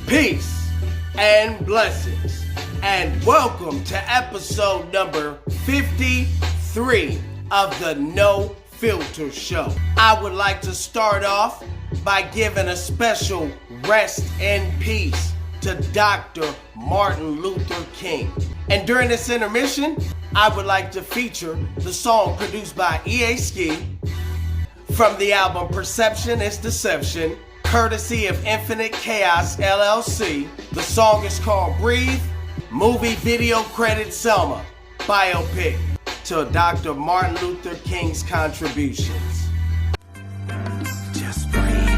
Peace and blessings, and welcome to episode number 53 of the No Filter Show. I would like to start off by giving a special rest in peace to Dr. Martin Luther King. And during this intermission, I would like to feature the song produced by E.A. Ski from the album Perception is Deception, courtesy of Infinite Chaos LLC. The song is called Breathe, movie video credit Selma, biopic to Dr. Martin Luther King's contributions. Just breathe.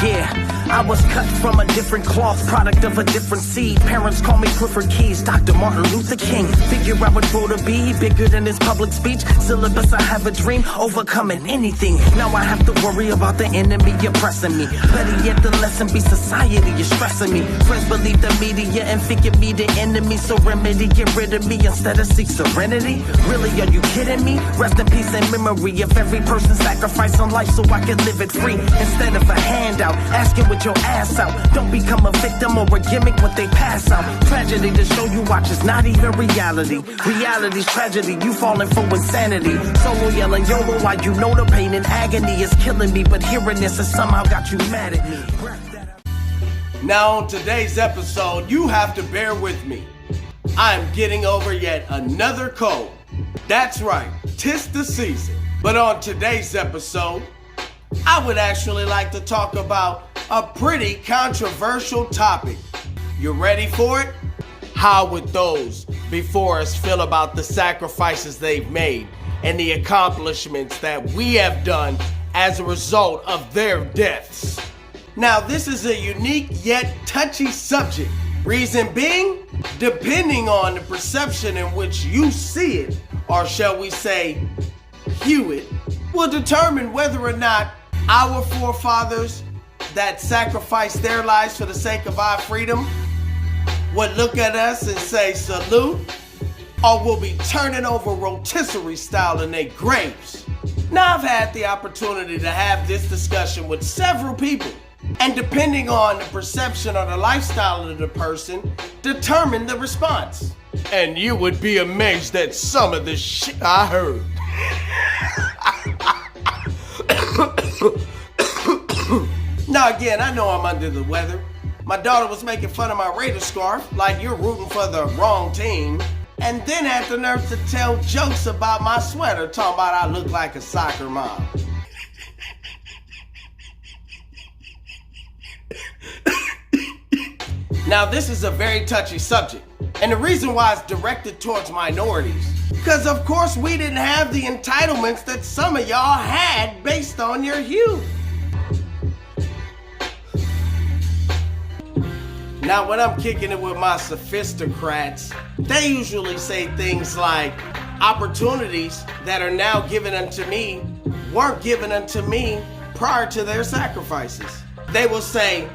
Yeah. I was cut from a different cloth, product of a different seed. Parents call me Clifford Keys, Dr. Martin Luther King. Figure I would grow to be bigger than his public speech. Syllabus, I have a dream, overcoming anything. Now I have to worry about the enemy oppressing me. Better yet, the lesson be society is stressing me. Friends believe the media and figure me the enemy. So remedy, get rid of me instead of seek serenity. Really, are you kidding me? Rest in peace and memory of every person sacrificing life so I can live it free. Instead of a handout, asking with your ass out. Don't become a victim or a gimmick when they pass out. Tragedy to show you watch is not even reality. Reality's tragedy, you falling for insanity. Solo yelling YOLO while you know the pain and agony is killing me. But hearing this has somehow got you mad at me. Now on today's episode, you have to bear with me. I'm getting over yet another cold. That's right, 'tis the season. But on today's episode, I would actually like to talk about a pretty controversial topic. You ready for it? How would those before us feel about the sacrifices they've made and the accomplishments that we have done as a result of their deaths? Now, this is a unique yet touchy subject. Reason being, depending on the perception in which you see it, or shall we say, hew it, will determine whether or not our forefathers that sacrificed their lives for the sake of our freedom would look at us and say salute, or will be turning over rotisserie style in their graves. Now, I've had the opportunity to have this discussion with several people, and depending on the perception or the lifestyle of the person, determine the response. And you would be amazed at some of the shit I heard. Now again, I know I'm under the weather. My daughter was making fun of my Raider scarf like you're rooting for the wrong team, and then had the nerve to tell jokes about my sweater, talking about I look like a soccer mom. Now this is a very touchy subject, and the reason why it's directed towards minorities, because of course we didn't have the entitlements that some of y'all had based on your hue. Now, when I'm kicking it with my sophisticrats, they usually say things like, opportunities that are now given unto me weren't given unto me prior to their sacrifices. They will say,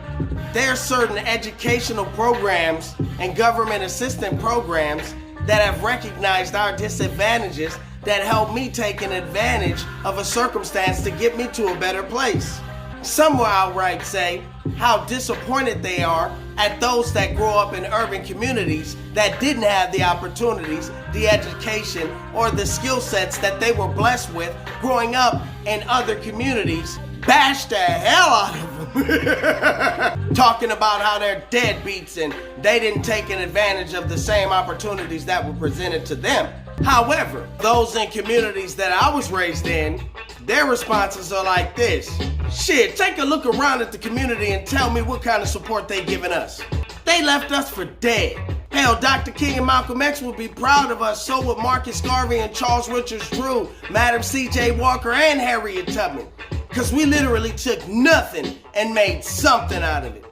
there are certain educational programs and government assistance programs that have recognized our disadvantages that help me take an advantage of a circumstance to get me to a better place. Some will outright say how disappointed they are at those that grow up in urban communities that didn't have the opportunities, the education, or the skill sets that they were blessed with growing up in other communities. Bash the hell out of them. Talking about how they're deadbeats and they didn't take an advantage of the same opportunities that were presented to them. However, those in communities that I was raised in, their responses are like this. Shit, take a look around at the community and tell me what kind of support they giving us. They left us for dead. Hell, Dr. King and Malcolm X would be proud of us, so would Marcus Garvey and Charles Richards Drew, Madam C.J. Walker and Harriet Tubman. Because we literally took nothing and made something out of it.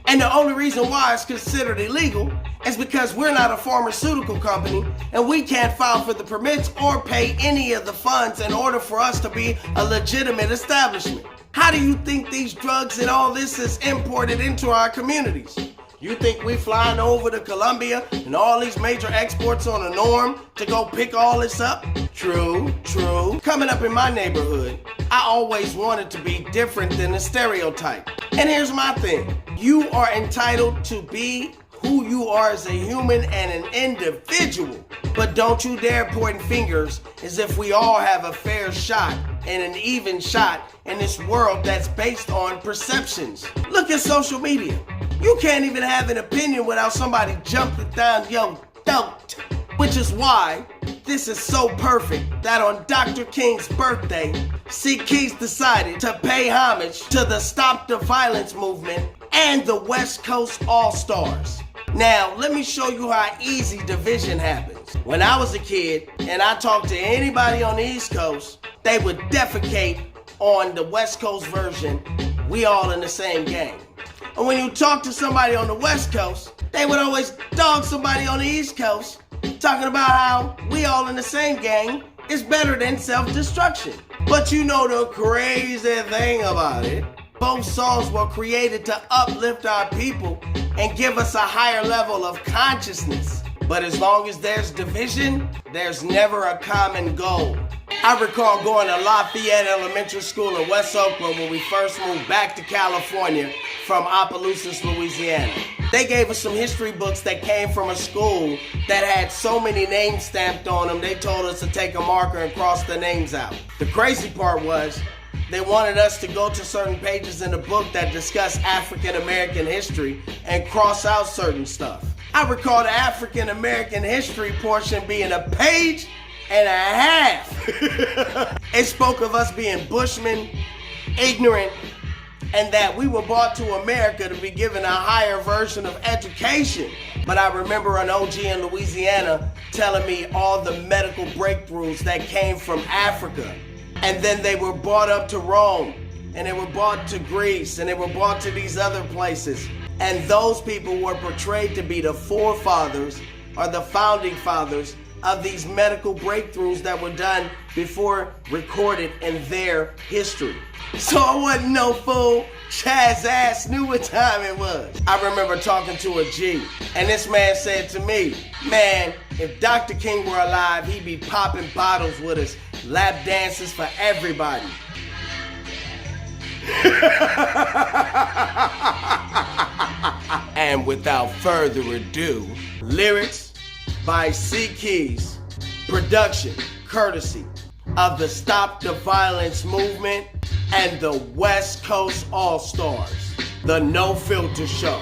And the only reason why it's considered illegal is because we're not a pharmaceutical company and we can't file for the permits or pay any of the funds in order for us to be a legitimate establishment. How do you think these drugs and all this is imported into our communities? You think we flying over to Colombia and all these major exports on a norm to go pick all this up? True, true. Coming up in my neighborhood, I always wanted to be different than the stereotype. And here's my thing. You are entitled to be who you are as a human and an individual. But don't you dare point fingers as if we all have a fair shot and an even shot in this world that's based on perceptions. Look at social media. You can't even have an opinion without somebody jumping down your throat. Which is why this is so perfect that on Dr. King's birthday, C. Keys decided to pay homage to the Stop the Violence movement and the West Coast All-Stars. Now, let me show you how easy division happens. When I was a kid and I talked to anybody on the East Coast, they would defecate on the West Coast version, we all in the same gang. And when you talk to somebody on the West Coast, they would always dog somebody on the East Coast, talking about how we all in the same gang is better than self-destruction. But you know the crazy thing about it, both songs were created to uplift our people and give us a higher level of consciousness. But as long as there's division, there's never a common goal. I recall going to Lafayette Elementary School in West Oakland when we first moved back to California from Opelousas, Louisiana. They gave us some history books that came from a school that had so many names stamped on them, they told us to take a marker and cross the names out. The crazy part was, they wanted us to go to certain pages in the book that discuss African American history and cross out certain stuff. I recall the African American history portion being a page and a half. It spoke of us being bushmen, ignorant, and that we were brought to America to be given a higher version of education. But I remember an OG in Louisiana telling me all the medical breakthroughs that came from Africa. And then they were brought up to Rome, and they were brought to Greece, and they were brought to these other places. And those people were portrayed to be the forefathers or the founding fathers of these medical breakthroughs that were done before recorded in their history. So I wasn't no fool. Chaz ass knew what time it was. I remember talking to a G, and this man said to me, man, if Dr. King were alive, he'd be popping bottles with us, lap dances for everybody. And without further ado, lyrics by C. Keys, production courtesy of the Stop the Violence movement and the West Coast All-Stars, the No Filter Show,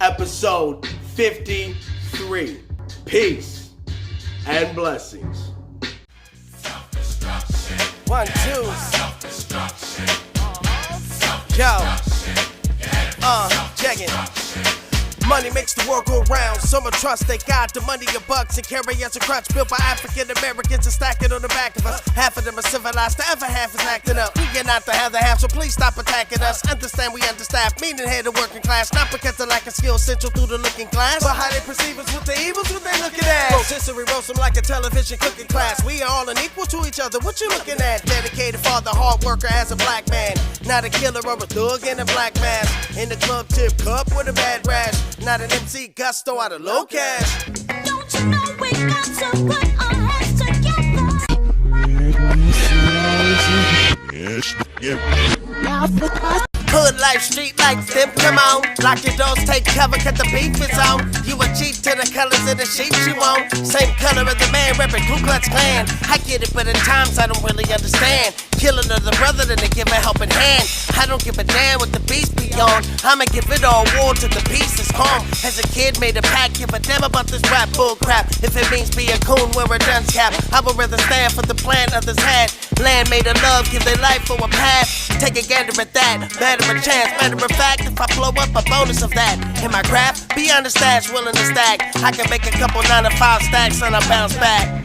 episode 53. Peace and blessings. 1, 2. Yo. Check it. Money makes the world go round. Some trust they got the money and bucks and carry as a crutch built by African Americans and stack it on the back of us. Half of them are civilized, the other half is acting up. We are not the other half, so please stop attacking us. Understand we understaffed, meaning head of working class. Not because of lack of skill central through the looking glass, but how they perceive us with the evils, what they looking at. Rotisserie roast them like a television cooking class. We are all unequal to each other, what you looking at? Dedicated father, hard worker as a black man. Not a killer or a thug in a black mask. In the club tip cup with a bad rash. Not an MC gusto out of low cash. Don't you know we got to put our heads together? Hood life, street lights, them come on. Lock your doors, take cover, cut the beef is on. You a cheat to the colors of the sheep you want. Same color as the man reppin' Ku Klux Klan. I get it, but at times I don't really understand. Killing another brother than to give a helping hand. I don't give a damn what the beast be on. I'ma give it all war till the peace is calm. As a kid made a pact, give a damn about this rap bull crap. If it means be a coon, wear a dunce cap. I would rather stand for the plan others had. Land made of love, give their life for a path. Take a gander at that, better a chance. Matter of fact, if I blow up, a bonus of that. In my craft, beyond the stash, willing to stack. I can make a couple 9 to 5 stacks and I bounce back.